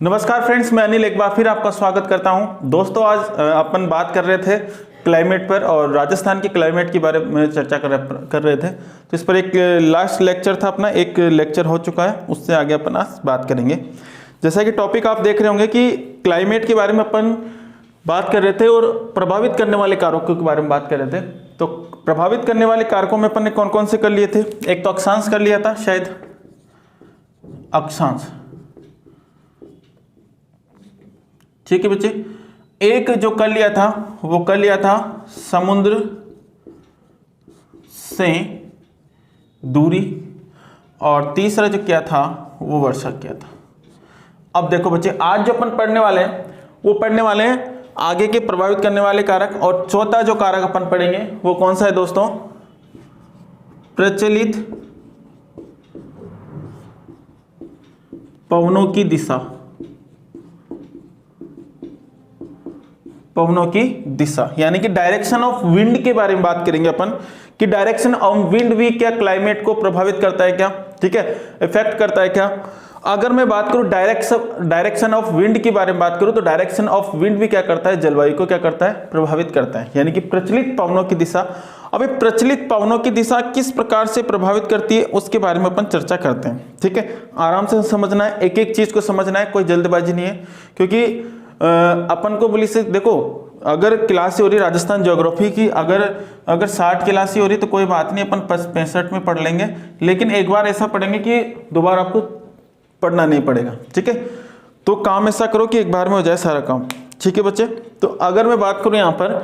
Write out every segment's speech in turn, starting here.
नमस्कार फ्रेंड्स, मैं अनिल एक बार फिर आपका स्वागत करता हूं। दोस्तों, आज अपन बात कर रहे थे क्लाइमेट पर और राजस्थान के क्लाइमेट के बारे में चर्चा कर रहे थे। तो इस पर एक लास्ट लेक्चर था अपना, एक लेक्चर हो चुका है, उससे आगे अपन आज बात करेंगे। जैसा कि टॉपिक आप देख रहे होंगे कि क्लाइमेट के बारे में अपन बात कर रहे थे और प्रभावित करने वाले कारकों के बारे में बात कर रहे थे। तो प्रभावित करने वाले कारकों में अपन ने कौन कौन से कर लिए थे? एक तो अक्षांश कर लिया था, शायद अक्षांश, ठीक है बच्चे। एक जो कर लिया था वो कर लिया था समुद्र से दूरी, और तीसरा जो क्या था वो वर्षा किया था। अब देखो बच्चे, आज जो अपन पढ़ने वाले हैं वो पढ़ने वाले हैं आगे के प्रभावित करने वाले कारक, और चौथा जो कारक अपन पढ़ेंगे वो कौन सा है दोस्तों? प्रचलित पवनों की दिशा। पवनों की दिशा यानी कि डायरेक्शन ऑफ विंड के बारे में बात करेंगे अपन, कि डायरेक्शन ऑफ विंड भी क्या क्लाइमेट को प्रभावित करता है क्या, ठीक है, इफेक्ट करता है क्या। अगर मैं बात करूं डायरेक्शन ऑफ विंड के बारे में बात करूं तो डायरेक्शन ऑफ विंड भी क्या करता है? जलवायु को क्या करता है? प्रभावित करता है, यानी कि प्रचलित पवनों की दिशा। अब प्रचलित पवनों की दिशा किस प्रकार से प्रभावित करती है उसके बारे में अपन चर्चा करते हैं, ठीक है। आराम से समझना है, एक एक चीज को समझना है, कोई जल्दबाजी नहीं है, क्योंकि अपन को बोली से देखो, अगर क्लास ही हो रही राजस्थान ज्योग्राफी की, अगर 60 क्लास ही हो रही तो कोई बात नहीं, अपन 65 में पढ़ लेंगे, लेकिन एक बार ऐसा पढ़ेंगे कि दोबारा आपको पढ़ना नहीं पड़ेगा, ठीक है। तो काम ऐसा करो कि एक बार में हो जाए सारा काम, ठीक है बच्चे। तो अगर मैं बात करूं यहाँ पर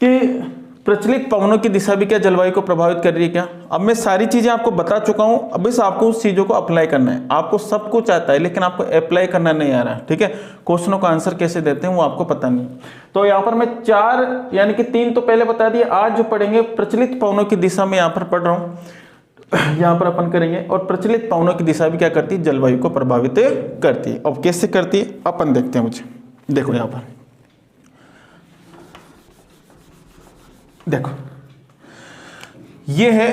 कि प्रचलित पवनों की दिशा भी क्या जलवायु को प्रभावित कर रही है क्या, अब मैं सारी चीजें आपको बता चुका हूं, अब बस आपको उस चीजों को अप्लाई करना है। आपको सब कुछ आता है लेकिन आपको अप्लाई करना नहीं आ रहा है, ठीक है। क्वेश्चनों का आंसर कैसे देते हैं वो आपको पता नहीं। तो यहाँ पर मैं 4 यानी कि 3 तो पहले बता दिए, आज जो पढ़ेंगे प्रचलित पवनों की दिशा में यहाँ पर पढ़ रहा हूँ, यहाँ पर अपन करेंगे। और प्रचलित पवनों की दिशा भी क्या करती है? जलवायु को प्रभावित करती है। अब कैसे करती है अपन देखते हैं। मुझे देखो, यहाँ पर देखो, ये है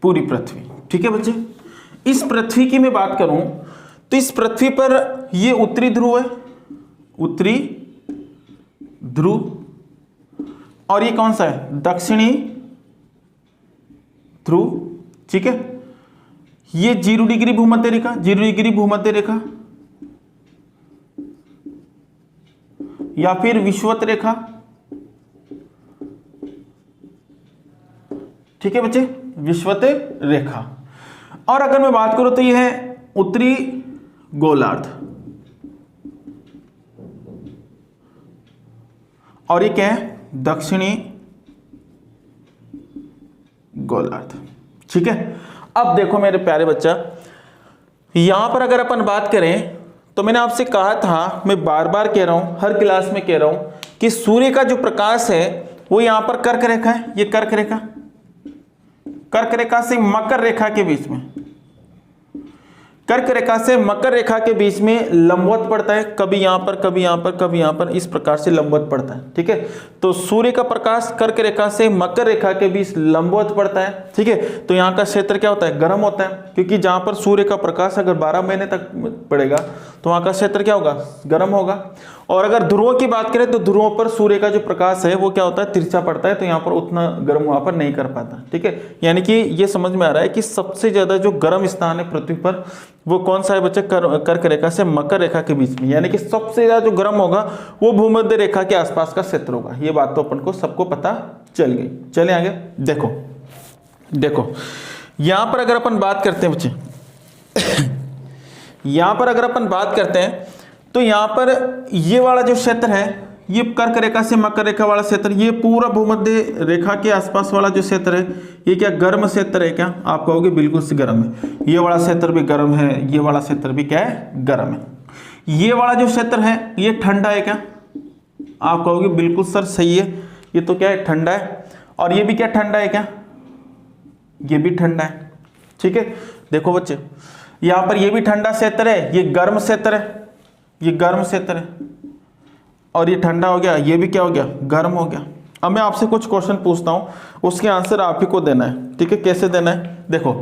पूरी पृथ्वी, ठीक है बच्चे। इस पृथ्वी की मैं बात करूं तो इस पृथ्वी पर ये उत्तरी ध्रुव है, उत्तरी ध्रुव, और ये कौन सा है? दक्षिणी ध्रुव, ठीक है। ये 0 डिग्री भूमध्य रेखा, 0 डिग्री भूमध्य रेखा, या फिर विषुवत रेखा, ठीक है बच्चे, विषुवत रेखा। और अगर मैं बात करूं तो यह है उत्तरी गोलार्ध, और ये क्या है? दक्षिणी गोलार्ध, ठीक है। अब देखो मेरे प्यारे बच्चा, यहां पर अगर अपन बात करें तो मैंने आपसे कहा था, मैं बार बार कह रहा हूं, हर क्लास में कह रहा हूं, कि सूर्य का जो प्रकाश है वो यहां पर कर्क रेखा है, ये कर्क रेखा, कर्क रेखा से मकर रेखा के बीच में, कर्क रेखा से मकर रेखा के बीच में लंबवत पड़ता है, कभी यहां पर कभी यहां पर कभी यहां पर, इस प्रकार से लंबवत पड़ता है, ठीक है। तो सूर्य का प्रकाश कर्क रेखा से मकर रेखा के बीच लंबवत पड़ता है, ठीक है। तो यहां का क्षेत्र क्या होता है? गर्म होता है, क्योंकि जहां पर सूर्य का प्रकाश अगर 12 महीने तक पड़ेगा तो वहां का क्षेत्र क्या होगा? गर्म होगा। और अगर ध्रुवों की बात करें तो ध्रुवों पर सूर्य का जो प्रकाश है वो क्या होता है? तिरछा पड़ता है, तो यहाँ पर उतना गर्म वहां पर नहीं कर पाता, ठीक है। यानी कि ये समझ में आ रहा है कि सबसे ज्यादा जो गर्म स्थान है पृथ्वी पर वो कौन सा है बच्चे? कर्क रेखा से मकर रेखा के बीच में, यानी कि सबसे ज्यादा जो गर्म होगा वो भूमध्य रेखा के आसपास का क्षेत्र होगा। ये बात तो अपन को सबको पता चल गई। चले आगे, देखो देखो, यहां पर अगर अपन बात करते हैं बच्चे, यहां पर अगर अपन बात करते हैं तो यहां पर ये वाला जो क्षेत्र है, ये कर्क रेखा से मकर रेखा वाला क्षेत्र, ये पूरा भूमध्य रेखा के आसपास वाला जो क्षेत्र है, ये क्या गर्म क्षेत्र है क्या? आप कहोगे बिल्कुल से गर्म है। ये वाला क्षेत्र भी गर्म है, ये वाला क्षेत्र भी क्या है? गर्म है। ये वाला जो क्षेत्र है ये ठंडा है क्या? आप कहोगे बिल्कुल सर सही है, ये तो क्या है? ठंडा है। और ये भी क्या ठंडा है क्या? ये भी ठंडा है, ठीक है। देखो बच्चे, यहां पर ये भी ठंडा क्षेत्र है, ये गर्म क्षेत्र है, ये गर्म क्षेत्र है, और ये ठंडा हो गया, ये भी क्या हो गया? गर्म हो गया। अब मैं आपसे कुछ क्वेश्चन पूछता हूं, उसके आंसर आप ही को देना है, ठीक है। कैसे देना है? देखो,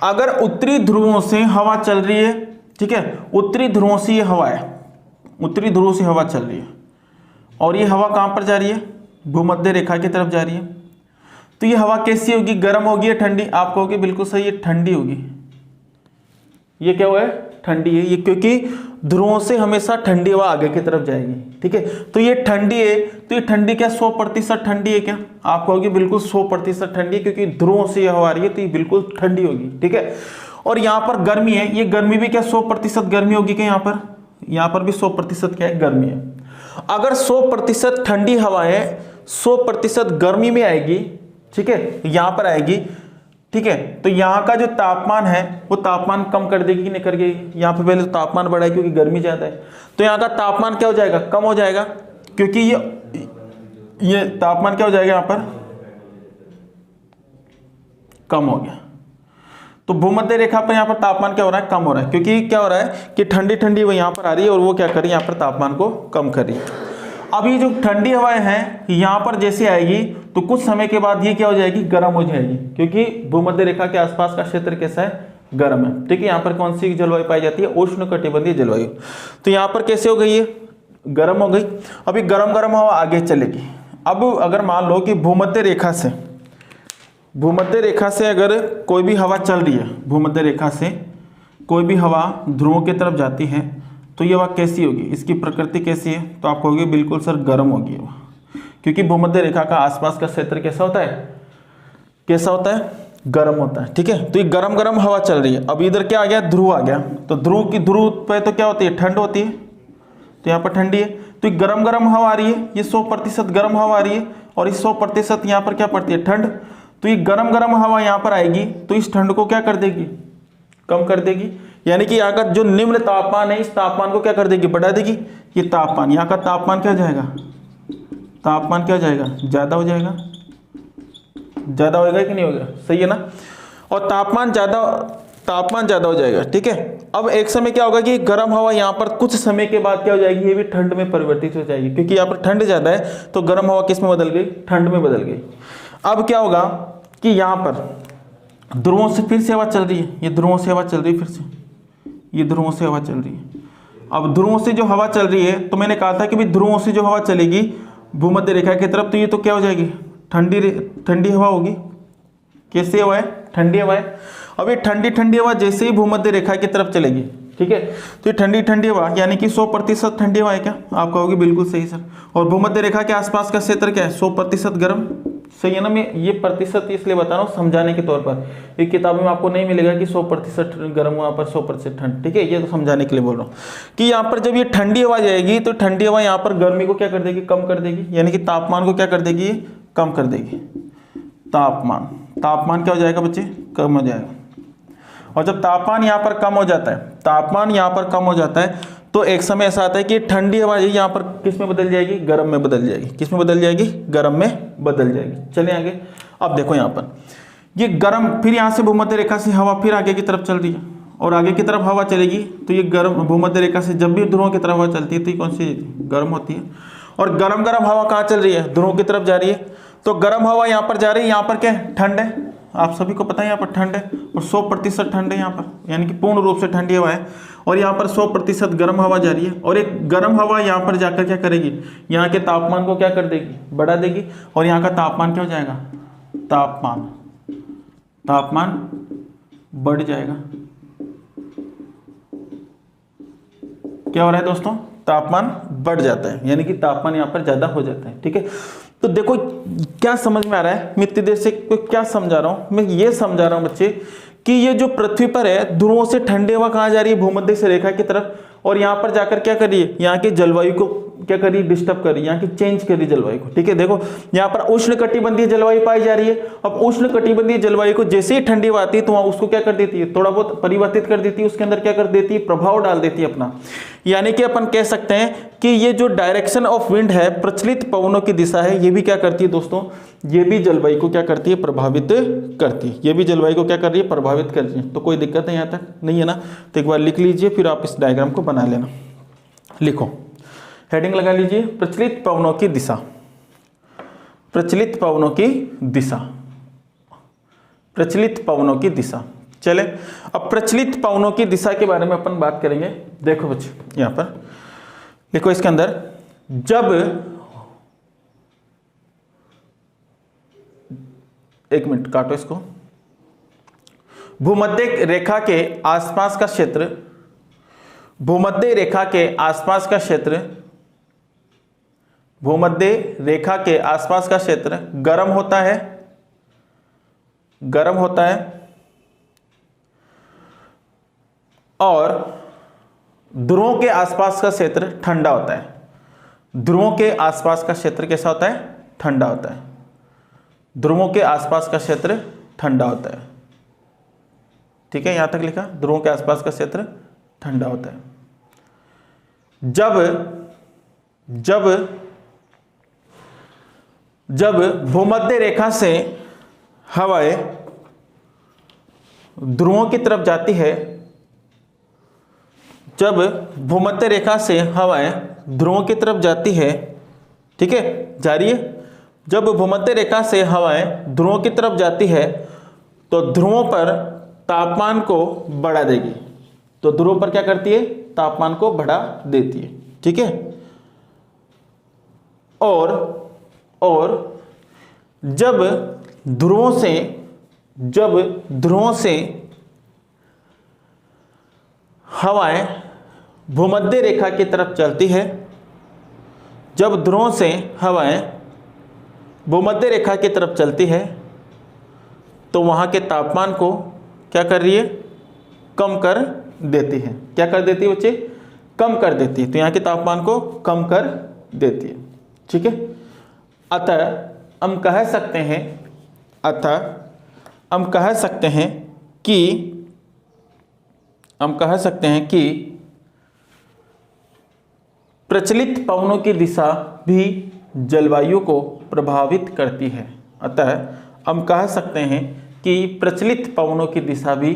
अगर उत्तरी ध्रुवों से हवा चल रही है, ठीक है, उत्तरी ध्रुवों से ये हवा है, उत्तरी ध्रुवों से हवा चल रही है और ये हवा कहाँ पर जा रही है, भूमध्य रेखा की तरफ जा रही है, तो ये हवा कैसी होगी, गर्म होगी या ठंडी? आप कहोगे बिल्कुल सही, ये ठंडी होगी। ये क्या हुआ है, ठंडी है ये, क्योंकि ध्रुवों से हमेशा ठंडी हवा आगे की तरफ जाएगी, ठीक है। तो ये ठंडी है, तो ये ठंडी क्या 100% ठंडी है क्या? आप कहोगे बिल्कुल 100% ठंडी है, क्योंकि ध्रुवों से ये हवा आ रही है तो ये बिल्कुल ठंडी होगी, ठीक है। और यहाँ पर गर्मी है, ये गर्मी भी क्या 100% गर्मी होगी क्या? यहाँ पर भी 100% क्या है, गर्मी है। अगर 100% ठंडी हवा है 100% गर्मी में आएगी, ठीक है, यहां पर आएगी, ठीक है, तो यहां का जो तापमान है वो तापमान कम कर देगी कि नहीं कर देगी? यहां पे पहले तो तापमान बढ़ा है क्योंकि गर्मी ज्यादा है, तो यहां का तापमान क्या हो जाएगा, कम हो जाएगा, क्योंकि ये तापमान क्या हो जाएगा, यहां पर कम हो गया। तो भूमध्य रेखा पर यहां पर तापमान क्या हो रहा है, कम हो रहा है, क्योंकि क्या हो रहा है कि ठंडी ठंडी वो यहां पर आ रही है और वो क्या कर रही है, यहां पर तापमान को कम कर रही है। अब ये जो ठंडी हवाएं हैं यहां पर जैसे आएगी तो कुछ समय के बाद ये क्या हो जाएगी, गर्म हो जाएगी, क्योंकि भूमध्य रेखा के आसपास का क्षेत्र कैसा है, गर्म है, ठीक है। यहाँ पर कौन सी जलवायु पाई जाती है, उष्णकटिबंधीय जलवायु। तो यहाँ पर कैसे हो गई है, गर्म हो गई। अभी गर्म गर्म हवा आगे चलेगी। अब अगर मान लो कि भूमध्य रेखा से अगर कोई भी हवा चल रही है, भूमध्य रेखा से कोई भी हवा ध्रुवों की तरफ जाती है, तो ये हवा कैसी होगी, इसकी प्रकृति कैसी है? तो आप कहोगे बिल्कुल सर गर्म होगी वो, क्योंकि भूमध्य रेखा का आसपास का क्षेत्र कैसा होता है, कैसा होता है, गर्म होता है, ठीक है। तो ये गर्म गर्म हवा चल रही है। अब इधर क्या आ गया, ध्रुव आ गया, तो ध्रुव पे तो क्या होती है, ठंड होती है, तो यहाँ पर ठंडी है, तो ये गर्म गर्म हवा आ रही है, ये 100% गर्म हवा आ रही है, और इस 100% यहाँ पर क्या पड़ती है, ठंड। तो ये गर्म गर्म हवा यहाँ पर आएगी तो इस ठंड को क्या कर देगी, कम कर देगी, यानी कि यहाँ का जो निम्न तापमान है इस तापमान को क्या कर देगी, बढ़ा देगी। ये तापमान, यहाँ का तापमान क्या हो जाएगा, तापमान क्या हो जाएगा, ज्यादा हो जाएगा, ज्यादा होगा कि नहीं होगा, सही है ना। और तापमान ज्यादा हो जाएगा, ठीक है। अब एक समय क्या होगा कि गर्म हवा यहाँ पर कुछ समय के बाद क्या हो जाएगी, ये भी ठंड में परिवर्तित हो जाएगी, क्योंकि यहाँ पर ठंड ज्यादा है तो गर्म हवा किस में बदल गई, ठंड में बदल गई। अब क्या होगा कि यहाँ पर ध्रुवों से फिर से हवा चल रही है, ये ध्रुवों से हवा चल रही है, फिर से ये ध्रुवों से हवा चल रही है। अब ध्रुवों से जो हवा चल रही है, तो मैंने कहा था कि भाई ध्रुवों से जो हवा चलेगी भूमध्य रेखा की तरफ, तो ये तो क्या हो जाएगी, ठंडी हवा होगी। कैसी हवा है, ठंडी हवा है। अब ये ठंडी हवा जैसे ही भूमध्य रेखा की तरफ चलेगी, ठीक है, तो ये ठंडी हवा यानी कि 100% ठंडी हवा है क्या? आप कहोगे बिल्कुल सही सर। और भूमध्य रेखा के आसपास का क्षेत्र क्या है, 100% गर्म, सही है ना। मैं ये प्रतिशत इसलिए बता रहा हूँ समझाने के तौर पर, एक किताबों में आपको नहीं मिलेगा कि 100% गर्म, वहाँ पर 100% ठंड, ठीक है। ये तो समझाने के लिए बोल रहा हूँ कि यहाँ पर जब ये ठंडी हवा जाएगी तो ठंडी हवा यहाँ पर गर्मी को क्या कर देगी, कम कर देगी, यानी कि तापमान को क्या कर देगी, कम कर देगी। तापमान क्या हो जाएगा बच्चे, कम हो जाएगा। और जब तापमान यहाँ पर कम हो जाता है, तो एक समय ऐसा आता है कि ठंडी हवा यहाँ पर किस में बदल जाएगी, गर्म में बदल जाएगी। किस में बदल जाएगी, गर्म में बदल जाएगी। चलिए आगे। अब देखो यहाँ पर ये गर्म, फिर यहाँ से भूमध्य रेखा से हवा फिर आगे की तरफ चल रही है, और आगे की तरफ हवा चलेगी तो ये गर्म, भूमध्य रेखा से जब भी ध्रुवों की तरफ हवा चलती है तो ये कौन सी, गर्म होती है। और गर्म हवा कहाँ चल रही है, ध्रुवों की तरफ जा रही है, तो गर्म हवा यहाँ पर जा रही है, यहाँ पर क्या है, ठंड है। आप सभी को पता है यहाँ पर ठंड है, और 100% ठंड है यहाँ पर, यानी कि पूर्ण रूप से ठंडी हवा है। और यहाँ पर 100% गर्म हवा जा रही है, और एक गर्म हवा यहाँ पर जाकर क्या करेगी, यहाँ के तापमान को क्या कर देगी, बढ़ा देगी, और यहाँ का तापमान क्या हो जाएगा, तापमान बढ़ जाएगा। क्या हो रहा है दोस्तों, तापमान बढ़ जाता है, यानी कि तापमान यहाँ पर ज्यादा हो जाता है, ठीक है। तो देखो क्या समझ में आ रहा है, मैं इतनी देर से क्या समझा रहा हूं, मैं ये समझा रहा हूं बच्चे कि ये जो पृथ्वी पर है ध्रुवों से ठंडी हवा कहाँ जा रही है, भूमध्य से रेखा की तरफ, और यहाँ पर जाकर क्या कर रही है, यहाँ की जलवायु को क्या कर रही है, डिस्टर्ब कर रही है, यहाँ की चेंज कर रही है जलवायु को, ठीक है। देखो यहाँ पर उष्णकटिबंधीय जलवायु पाई जा रही है। अब उष्णकटिबंधीय जलवायु को जैसे ही ठंडी हवा आती है तो वहां उसको क्या कर देती है, थोड़ा बहुत परिवर्तित कर देती है, उसके अंदर क्या कर देती है, प्रभाव डाल देती है अपना। यानी कि अपन कह सकते हैं कि ये जो डायरेक्शन ऑफ विंड है, प्रचलित पवनों की दिशा है, ये भी क्या करती है दोस्तों, ये भी जलवायु को क्या करती है, प्रभावित करती है। ये भी जलवायु को क्या कर रही है, प्रभावित कर रही है। तो कोई दिक्कत है यहाँ तक नहीं है ना। तो एक बार लिख लीजिए, फिर आप इस डायग्राम को बना लेना। लिखो, हेडिंग लगा लीजिए, प्रचलित पवनों की दिशा, प्रचलित पवनों की दिशा, प्रचलित पवनों की दिशा। चले अब प्रचलित पवनों की दिशा के बारे में अपन बात करेंगे। देखो बच्चे यहां पर देखो, इसके अंदर जब, एक मिनट काटो इसको, भूमध्य रेखा के आसपास का क्षेत्र, भूमध्य रेखा के आसपास का क्षेत्र, भूमध्य रेखा के आसपास का क्षेत्र गर्म होता है, गर्म होता है, और ध्रुवों के आसपास का क्षेत्र ठंडा होता है। ध्रुवों के आसपास का क्षेत्र कैसा होता है? ठंडा होता है। ध्रुवों के आसपास का क्षेत्र ठंडा होता है। ठीक है, यहां तक लिखा, ध्रुवों के आसपास का क्षेत्र ठंडा होता है। जब भूमध्य रेखा से हवाएं ध्रुवों की तरफ जाती है, जब भूमध्य रेखा से हवाएं ध्रुवों की तरफ जाती है, ठीक है, जा रही है, जब भूमध्य रेखा से हवाएं ध्रुवों की तरफ जाती है तो ध्रुवों पर तापमान को बढ़ा देगी। तो ध्रुवों पर क्या करती है? तापमान को बढ़ा देती है। ठीक है, और जब ध्रुवों से हवाएं भूमध्य रेखा की तरफ चलती है, जब ध्रुवों से हवाएं भूमध्य रेखा की तरफ चलती है तो वहां के तापमान को क्या कर रही है? कम कर देती है। क्या कर देती है बच्चे? कम कर देती है। तो यहाँ के तापमान को कम कर देती है। ठीक है, अतः हम कह सकते हैं कि प्रचलित पवनों की दिशा भी जलवायु को प्रभावित करती है। अतः हम कह सकते हैं कि प्रचलित पवनों की दिशा भी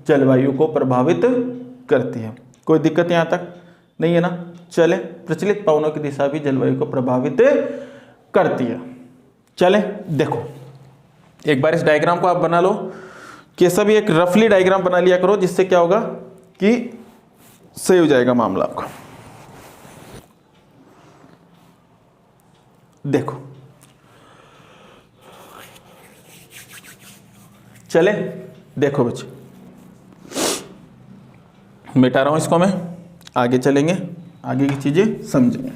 जलवायु को प्रभावित करती है। कोई दिक्कत यहाँ तक नहीं है ना? चले, प्रचलित पवनों की दिशा भी जलवायु को प्रभावित करती है। चले देखो, एक बार इस डायग्राम को आप बना लो, कैसा भी एक रफली डायग्राम बना लिया करो, जिससे क्या होगा कि सही हो जाएगा मामला आपका। देखो चले, देखो बच्चे, मिटा रहा हूं इसको मैं, आगे चलेंगे, आगे की चीजें समझेंगे।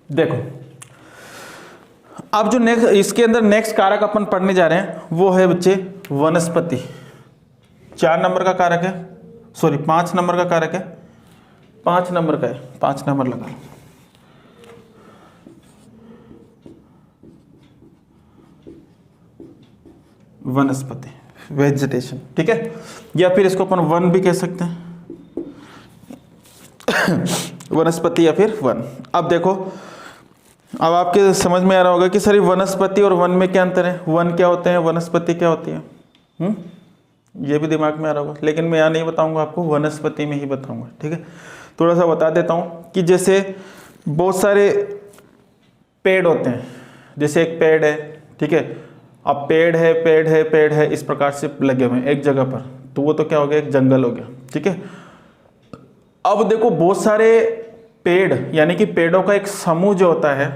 देखो अब जो नेक्स्ट, इसके अंदर नेक्स्ट कारक अपन पढ़ने जा रहे हैं वो है बच्चे वनस्पति। 4 नंबर का कारक है, सॉरी 5 नंबर का कारक है, 5 नंबर का है, 5 नंबर लगा। वनस्पति, वेजिटेशन, ठीक है, या फिर इसको अपन वन भी कह सकते हैं, वनस्पति या फिर वन। अब देखो, अब आपके समझ में आ रहा होगा कि सर वनस्पति और वन में क्या अंतर है, वन क्या होते हैं, वनस्पति क्या होती है, ये भी दिमाग में आ रहा होगा, लेकिन मैं यहाँ नहीं बताऊंगा आपको, वनस्पति में ही बताऊंगा। ठीक है, थोड़ा सा बता देता हूँ कि जैसे बहुत सारे पेड़ होते हैं, जैसे एक पेड़ है, ठीक है, अब पेड़ है इस प्रकार से लगे हुए हैं एक जगह पर, तो वो तो क्या हो गया, एक जंगल हो गया। ठीक है, अब देखो बहुत सारे पेड़, यानी कि पेड़ों का एक समूह जो होता है,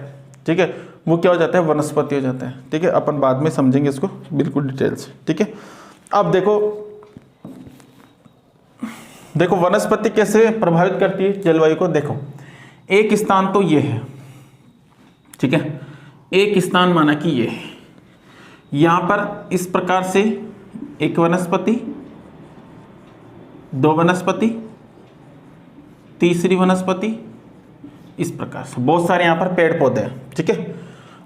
ठीक है, वो क्या हो जाता है, वनस्पति हो जाता है। ठीक है, अपन बाद में समझेंगे इसको बिल्कुल डिटेल से। ठीक है, अब देखो वनस्पति कैसे प्रभावित करती है जलवायु को। देखो एक स्थान तो ये है, ठीक है, एक स्थान माना कि ये है, यहां पर इस प्रकार से एक वनस्पति, दो वनस्पति, तीसरी वनस्पति, इस प्रकार से बहुत सारे यहां पर पेड़ पौधे हैं, ठीक है।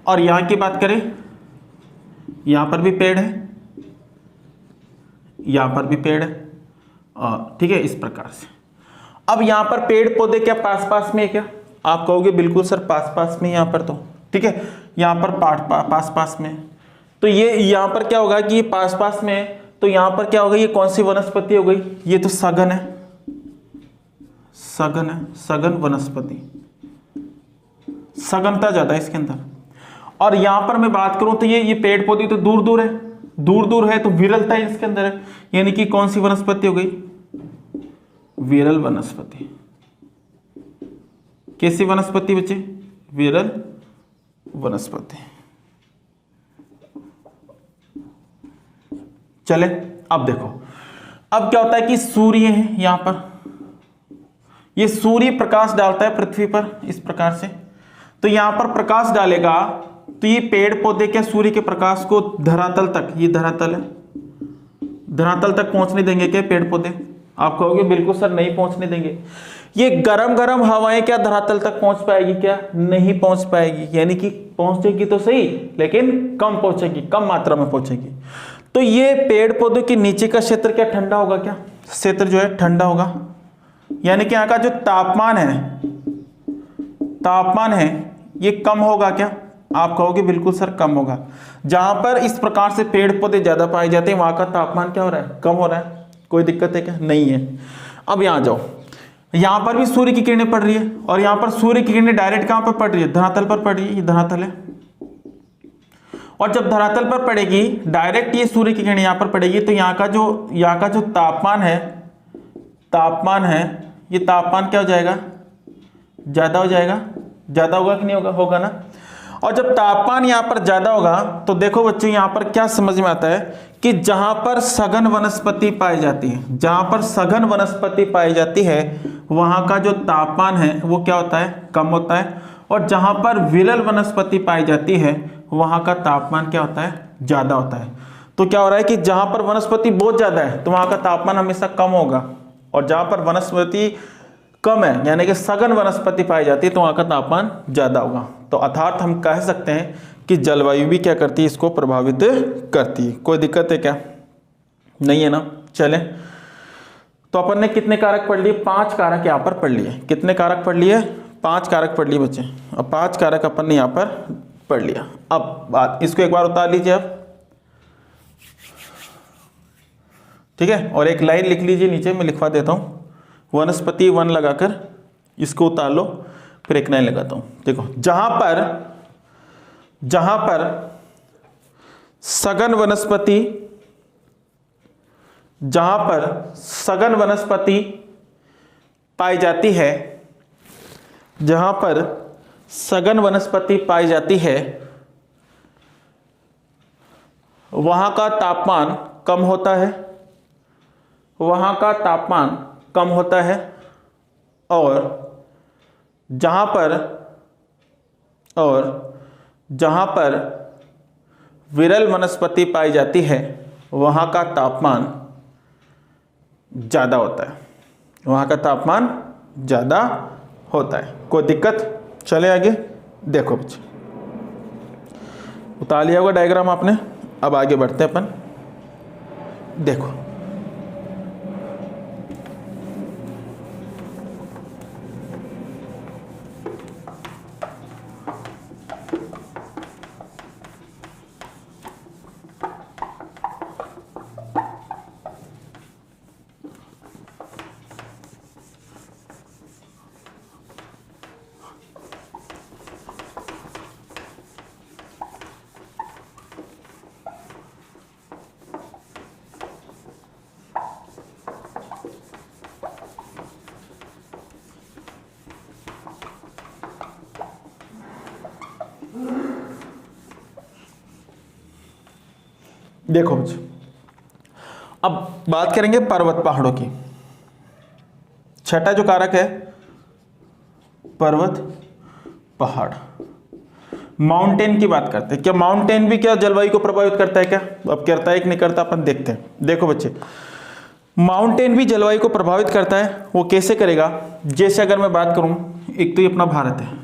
और यहां की बात करें, यहां पर भी पेड़ है, यहां पर भी पेड़ है, ठीक है, इस प्रकार से। अब यहां पर पेड़ पौधे क्या पास पास में है क्या? आप कहोगे बिल्कुल सर पास पास में, यहां पर तो ठीक है, यहां पर पास पास में, तो ये यहां पर क्या होगा कि ये पास पास में है, तो यहां पर क्या होगा, ये कौन सी वनस्पति हो गई? ये तो सघन है, सघन है, सघन वनस्पति, सघनता ज्यादा है इसके अंदर। और यहां पर मैं बात करूं तो ये पेड़ पौधे तो दूर दूर है, दूर दूर है, तो विरलता इसके अंदर है, यानी कि कौन सी वनस्पति हो गई? विरल वनस्पति। कैसी वनस्पति बच्चे? विरल वनस्पति। चले अब देखो, अब क्या होता है कि सूर्य है यहां पर, ये सूर्य प्रकाश डालता है पृथ्वी पर इस प्रकार से, तो यहां पर प्रकाश डालेगा तो ये पेड़ पौधे क्या सूर्य के प्रकाश को धरातल तक, ये धरातल है, धरातल तक पहुंचने देंगे क्या पेड़ पौधे? आप कहोगे बिल्कुल सर नहीं पहुंचने देंगे। ये गरम गरम हवाएं क्या धरातल तक पहुंच पाएगी क्या? नहीं पहुंच पाएगी, यानी कि पहुंचेगी तो सही लेकिन कम पहुंचेगी, कम मात्रा में पहुंचेगी। तो ये पेड़ पौधों के नीचे का क्षेत्र क्या ठंडा होगा क्या? क्षेत्र जो है ठंडा होगा, यानी कि यहाँ का जो तापमान है ये कम होगा क्या? आप कहोगे बिल्कुल सर कम होगा। जहां पर इस प्रकार से पेड़ पौधे ज्यादा पाए जाते हैं वहां का तापमान क्या हो रहा है? कम हो रहा है। कोई दिक्कत है क्या? नहीं है। अब यहां जाओ, यहां पर भी सूर्य की किरणें पड़ रही है, और यहां पर सूर्य की किरणें डायरेक्ट कहां पर पड़ रही है? धरातल पर पड़ रही है, ये धरातल है। और जब धरातल पर पड़ेगी डायरेक्ट ये सूर्य की किरणें यहां पर पड़ेगी, तो यहाँ का जो तापमान है, ये तापमान क्या हो जाएगा? ज्यादा हो जाएगा। ज्यादा होगा कि नहीं होगा? होगा ना। और जब तापमान यहां पर ज्यादा होगा तो देखो बच्चों यहां पर क्या समझ में आता है कि जहां पर सघन वनस्पति पाई जाती है, जहां पर सघन वनस्पति पाई जाती है वहां का जो तापमान है वो क्या होता है? कम होता है। और जहां पर विरल वनस्पति पाई जाती है वहां का तापमान क्या होता है? ज्यादा होता है। तो क्या हो रहा है कि जहां पर वनस्पति बहुत ज्यादा है तो वहां का तापमान हमेशा कम होगा, और जहां पर वनस्पति कम है यानी कि सघन वनस्पति पाई जाती है तो वहां का तापमान ज्यादा होगा। तो अर्थात हम कह सकते हैं कि जलवायु भी क्या करती है? इसको प्रभावित करती है। कोई दिक्कत है क्या? नहीं है ना। चलें, तो अपन ने कितने कारक पढ़ लिए? 5 कारक यहाँ पर पढ़ लिए। कितने कारक पढ़ लिए? 5 कारक पढ़ लिए बच्चे। अब 5 कारक अपन ने यहाँ पर पढ़ लिया। अब बात इसको एक बार उतार लीजिए अब, ठीक है, और एक लाइन लिख लीजिए नीचे, मैं लिखवा देता हूँ। वनस्पति वन लगाकर इसको उतार लो, फिर एक लाइन लगाता हूं। देखो, जहां पर सघन वनस्पति पाई जाती है, जहां पर सघन वनस्पति पाई जाती है वहां का तापमान कम होता है, वहां का तापमान कम होता है। और जहां पर विरल वनस्पति पाई जाती है वहां का तापमान ज्यादा होता है, वहां का तापमान ज्यादा होता है। कोई दिक्कत? चले आगे। देखो बच्चे, उतार लिया होगा डायग्राम आपने। अब आगे बढ़ते हैं अपन। देखो, देखो बच्चों, अब बात करेंगे पर्वत पहाड़ों की। छठा जो कारक है पर्वत पहाड़। माउंटेन की बात करते हैं, क्या माउंटेन भी क्या जलवायु को प्रभावित करता है क्या? अब करता है कि नहीं करता, अपन देखते हैं। देखो बच्चे, माउंटेन भी जलवायु को प्रभावित करता है। वो कैसे करेगा? जैसे अगर मैं बात करूं, एक तो ये अपना भारत है,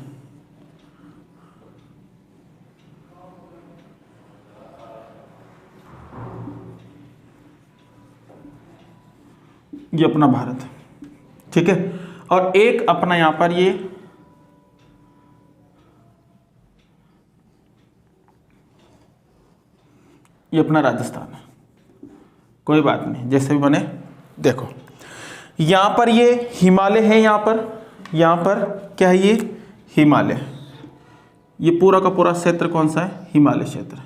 ये अपना भारत है, ठीक है, और एक अपना यहां पर ये अपना राजस्थान है। कोई बात नहीं, जैसे भी बने। देखो यहां पर ये हिमालय है, यहां पर क्या है? ये हिमालय। ये पूरा का पूरा क्षेत्र कौन सा है? हिमालय क्षेत्र,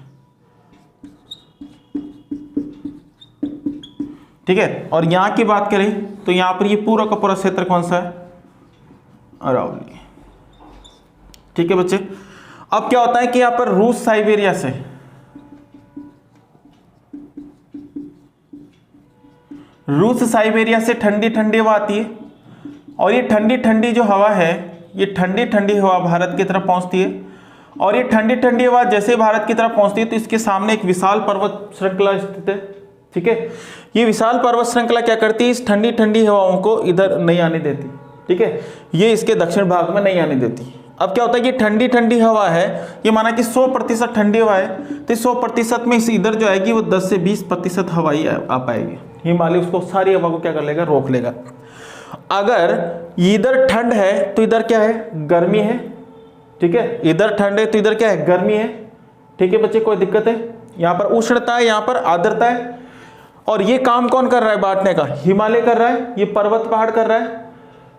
ठीक है। और यहां की बात करें तो यहां पर ये पूरा का पूरा क्षेत्र कौन सा है? अरावली, ठीक है बच्चे। अब क्या होता है कि यहां पर रूस साइबेरिया से ठंडी ठंडी हवा आती है, और ये ठंडी ठंडी जो हवा है, ये ठंडी ठंडी हवा भारत की तरफ पहुंचती है। और ये ठंडी ठंडी हवा जैसे भारत की तरफ पहुंचती है तो इसके सामने एक विशाल पर्वत श्रृंखला स्थित है, ठीक है। ये विशाल पर्वत श्रृंखला क्या करती है? इस ठंडी ठंडी हवाओं को इधर नहीं आने देती, ठीक है। ये इसके दक्षिण भाग में नहीं आने देती। अब क्या होता है कि ठंडी ठंडी हवा है, ये माना कि 100% ठंडी हवा है, तो 100% में इस इधर जो आएगी वो 10 से 20% हवा ही आ पाएगी। हिमालय उसको सारी हवा को क्या कर लेगा? रोक लेगा। अगर इधर ठंड है तो इधर क्या है? गर्मी है, ठीक है। इधर ठंड है तो इधर क्या है? गर्मी है, ठीक है बच्चे। कोई दिक्कत है? यहाँ पर उष्णता है, यहाँ पर आर्द्रता है। और ये काम कौन कर रहा है बांटने का? हिमालय कर रहा है, ये पर्वत पहाड़ कर रहा है।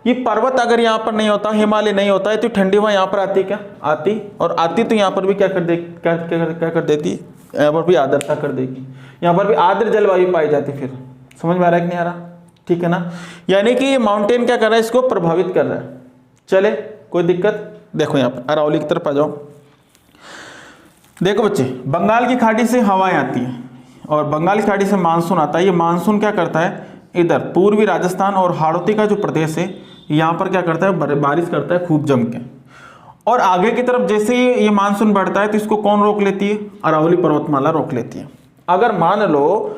ये पर्वत अगर यहाँ पर नहीं होता, हिमालय नहीं होता है, तो ठंडी हवा यहाँ पर आती क्या? आती, और आती तो यहाँ पर भी क्या कर देती? यहाँ पर भी आर्द्रता कर देगी, यहाँ पर भी आर्द्र जलवायु पाई जाती। फिर समझ में आ रहा है कि नहीं आ रहा? ठीक है ना। यानी कि ये माउंटेन क्या कर रहा है? इसको प्रभावित कर रहा है। चले, कोई दिक्कत? देखो यहाँ पर अरावली की तरफ आ जाओ। देखो बच्चे, बंगाल की खाड़ी से हवाएं आती है और बंगाल की खाड़ी से मानसून आता है। ये मानसून क्या करता है? इधर पूर्वी राजस्थान और हाड़ौती का जो प्रदेश है, यहाँ पर क्या करता है? बारिश करता है खूब जम के। और आगे की तरफ जैसे ये मानसून बढ़ता है तो इसको कौन रोक लेती है? अरावली पर्वतमाला रोक लेती है। अगर मान लो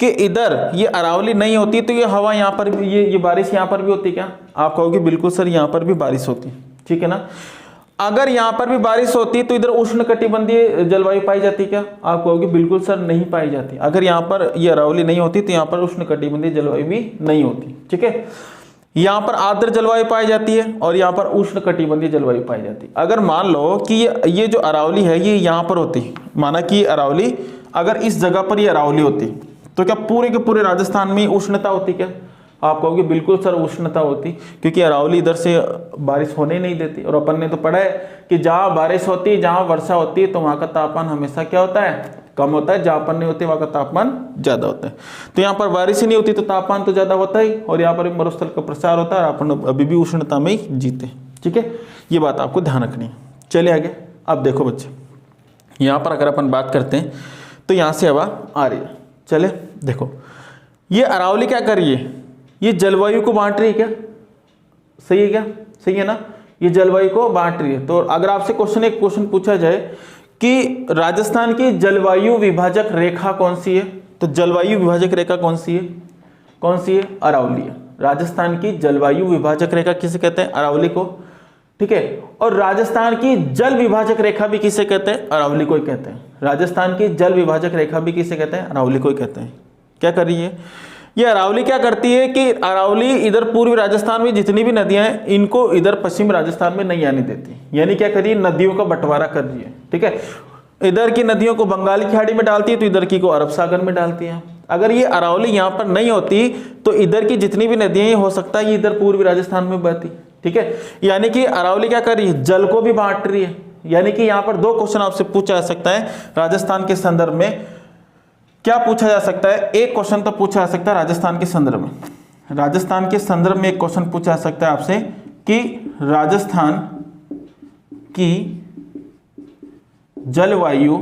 कि इधर ये अरावली नहीं होती तो ये हवा यहाँ पर भी, ये बारिश यहाँ पर भी होती क्या? आप कहोगे बिल्कुल सर, यहाँ पर भी बारिश होती, ठीक है ना। अगर यहाँ पर भी बारिश होती तो इधर उष्णकटिबंधीय जलवायु पाई जाती क्या? आप कहोगे बिल्कुल सर नहीं पाई जाती। अगर यहाँ पर ये अरावली नहीं होती तो यहाँ पर उष्णकटिबंधीय जलवायु भी नहीं होती, ठीक है। यहाँ पर आर्द्र जलवायु पाई जाती है और यहाँ पर उष्णकटिबंधीय जलवायु पाई जाती है। अगर मान लो कि ये जो अरावली है ये यहाँ पर होती, माना कि अरावली अगर इस जगह पर ये अरावली होती तो क्या पूरे के पूरे राजस्थान में उष्णता होती क्या? आप कहोगे बिल्कुल सर उष्णता होती, क्योंकि अरावली इधर से बारिश होने नहीं देती। और अपन ने तो पढ़ा है कि जहाँ बारिश होती है, जहाँ वर्षा होती है, तो वहाँ का तापमान हमेशा क्या होता है? कम होता है। जहाँ पर नहीं होती वहाँ का तापमान ज्यादा होता है। तो यहाँ पर बारिश ही नहीं होती तो तापमान तो ज्यादा होता ही, और यहाँ पर मरुस्थल का प्रसार होता है और अपन अभी भी उष्णता में ही जीते, ठीक है। ये बात आपको ध्यान रखनी है। चलिए आगे। अब देखो बच्चे, यहाँ पर अगर अपन बात करते हैं तो यहाँ से हवा आ रही है। चले देखो, ये अरावली क्या कर रही है? ये जलवायु को बांट रही है क्या? सही है क्या? सही है ना। ये जलवायु को बांट रही है। तो अगर आपसे एक क्वेश्चन पूछा जाए कि राजस्थान की जलवायु विभाजक रेखा कौन सी है, तो जलवायु विभाजक रेखा कौन सी है? कौन सी है? अरावली है। राजस्थान की जलवायु विभाजक रेखा किसे कहते हैं? अरावली को, ठीक है। और राजस्थान की जल विभाजक रेखा भी किसे कहते हैं? अरावली को ही कहते हैं। राजस्थान की जल विभाजक रेखा भी किसे कहते हैं? अरावली को ही कहते हैं। क्या कर रही है ये अरावली? क्या करती है कि अरावली इधर पूर्वी राजस्थान में जितनी भी नदियां हैं इनको इधर पश्चिम राजस्थान में नहीं आने देती। यानी क्या कर रही है? नदियों का बंटवारा कर रही है, ठीक है। इधर की नदियों को बंगाल की खाड़ी में डालती है तो इधर की को अरब सागर में डालती है। अगर ये अरावली यहाँ पर नहीं होती तो इधर की जितनी भी नदियां ये हो सकता है ये इधर पूर्वी राजस्थान में बहती, ठीक है। यानी कि अरावली क्या कर रही है? जल को भी बांट रही है। यानी कि यहाँ पर 2 क्वेश्चन आपसे पूछा जा सकता है राजस्थान के संदर्भ में। क्या पूछा जा सकता है? एक क्वेश्चन तो पूछा जा सकता है राजस्थान के संदर्भ में। राजस्थान के संदर्भ में एक क्वेश्चन पूछा जा सकता है आपसे कि राजस्थान की जलवायु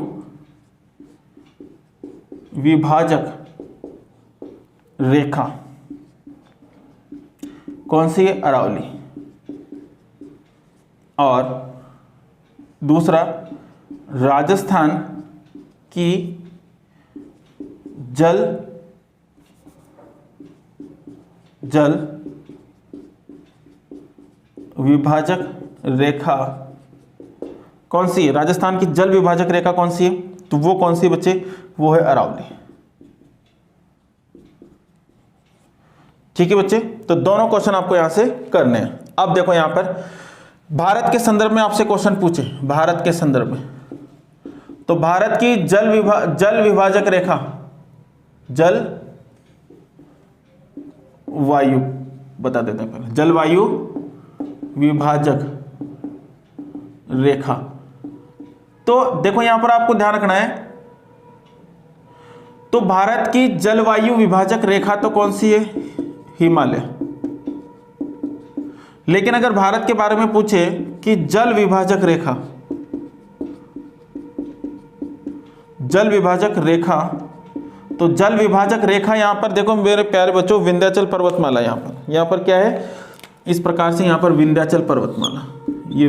विभाजक रेखा कौन सी है? अरावली। और दूसरा राजस्थान की जल विभाजक रेखा कौन सी है? राजस्थान की जल विभाजक रेखा कौन सी है? तो वो कौन सी बच्चे? वो है अरावली। ठीक है बच्चे, तो दोनों क्वेश्चन आपको यहां से करने हैं। अब देखो यहां पर भारत के संदर्भ में आपसे क्वेश्चन पूछे, भारत के संदर्भ में, तो भारत की जल विभाजक रेखा, जल वायु बता देते हैं पहले, जलवायु विभाजक रेखा। तो देखो यहां पर आपको ध्यान रखना है, तो भारत की जलवायु विभाजक रेखा तो कौन सी है? हिमालय। लेकिन अगर भारत के बारे में पूछे कि जल विभाजक रेखा, जल विभाजक रेखा, तो जल विभाजक रेखा यहां पर देखो मेरे प्यारे बच्चों, विंध्याचल पर्वतमाला। यहां पर क्या है? इस प्रकार से यहां पर विंध्याचल पर्वतमाला, ये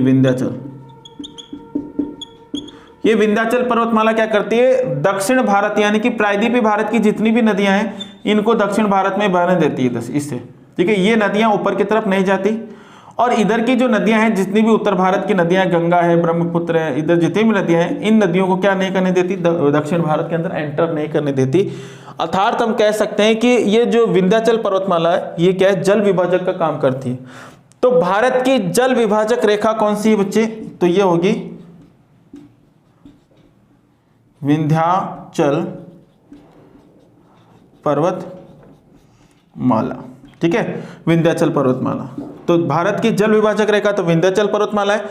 विंध्याचल पर्वतमाला क्या करती है? दक्षिण भारत यानी कि प्रायद्वीपीय भारत की जितनी भी नदियां हैं इनको दक्षिण भारत में बहने देती है इससे। ठीक है, ये नदियां ऊपर की तरफ नहीं जाती, और इधर की जो नदियां हैं, जितनी भी उत्तर भारत की नदियां, गंगा है, ब्रह्मपुत्र है, इधर जितनी भी नदियां हैं, इन नदियों को क्या नहीं करने देती? दक्षिण भारत के अंदर एंटर नहीं करने देती। अर्थात हम कह सकते हैं कि ये जो विंध्याचल पर्वतमाला है, ये क्या है? जल विभाजक का काम करती है। तो भारत की जल विभाजक रेखा कौन सी है बच्चे? तो ये होगी विंध्याचल पर्वतमाला। ठीक है, विंध्याचल पर्वतमाला। तो भारत की जल विभाजक रेखा तो विंध्याचल पर्वतमाला है,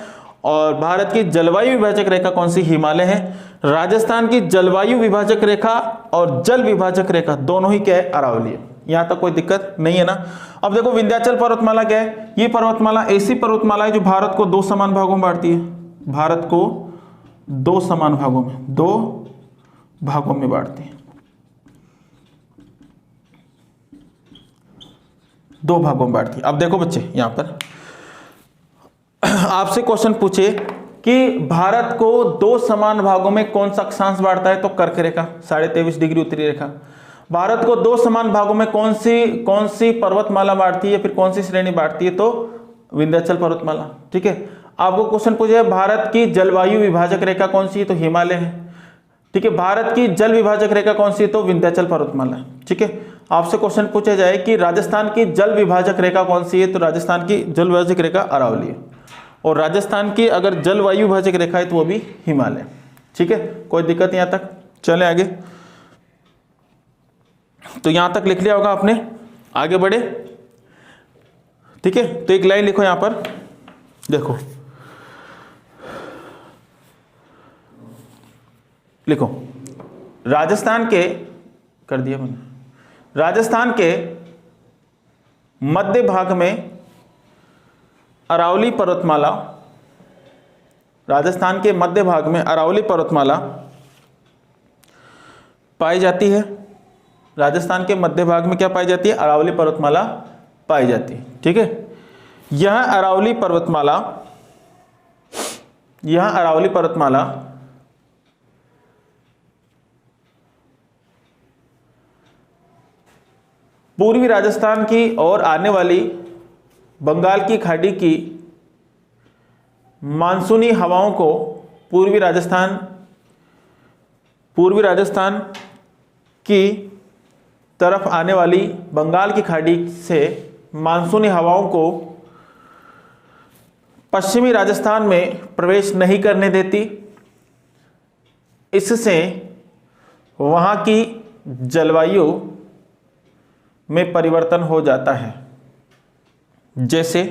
और भारत की जलवायु विभाजक रेखा कौन सी? हिमालय है। राजस्थान की जलवायु विभाजक रेखा और जल विभाजक रेखा दोनों ही क्या है? अरावली है। यहां तक कोई दिक्कत नहीं है ना? अब देखो विंध्याचल पर्वतमाला क्या है? ये पर्वतमाला ऐसी पर्वतमाला है जो भारत को 2 समान भागों में बांटती है। भारत को 2 समान भागों में, 2 भागों में बांटती है, 2 भागों में बांटती है। अब देखो बच्चे यहां पर आपसे क्वेश्चन पूछे कि भारत को 2 समान भागों में कौन सा अक्षांश बांटता है? तो कर्क रेखा, 23.5 डिग्री उत्तरी रेखा। भारत को 2 समान भागों में कौन सी पर्वतमाला बांटती है, फिर कौन सी श्रेणी बांटती है? तो विंध्याचल पर्वतमाला। ठीक है, आपको क्वेश्चन पूछे भारत की जलवायु विभाजक रेखा कौन सी है? तो हिमालय है। ठीक है, भारत की जल विभाजक रेखा कौन सी है? तो विंध्याचल पर्वतमाला है। ठीक है, आपसे क्वेश्चन पूछा जाए कि राजस्थान की जल विभाजक रेखा कौन सी है? तो राजस्थान की जल विभाजक रेखा अरावली है, और राजस्थान की अगर जलवायु विभाजक रेखा है तो वो भी हिमालय। ठीक है, कोई दिक्कत यहां तक? चले आगे। तो यहां तक लिख लिया होगा आपने, आगे बढ़े। ठीक है, तो एक लाइन लिखो यहां पर, देखो लिखो, राजस्थान के, कर दिया मैंने, राजस्थान के मध्य भाग में अरावली पर्वतमाला, राजस्थान के मध्य भाग में अरावली पर्वतमाला पाई जाती है। राजस्थान के मध्य भाग में क्या पाई जाती है? अरावली पर्वतमाला पाई जाती है। ठीक है, यह अरावली पर्वतमाला पूर्वी राजस्थान की ओर आने वाली बंगाल की खाड़ी की मानसूनी हवाओं को, पूर्वी राजस्थान की तरफ आने वाली बंगाल की खाड़ी से मानसूनी हवाओं को पश्चिमी राजस्थान में प्रवेश नहीं करने देती। इससे वहां की जलवायु में परिवर्तन हो जाता है। जैसे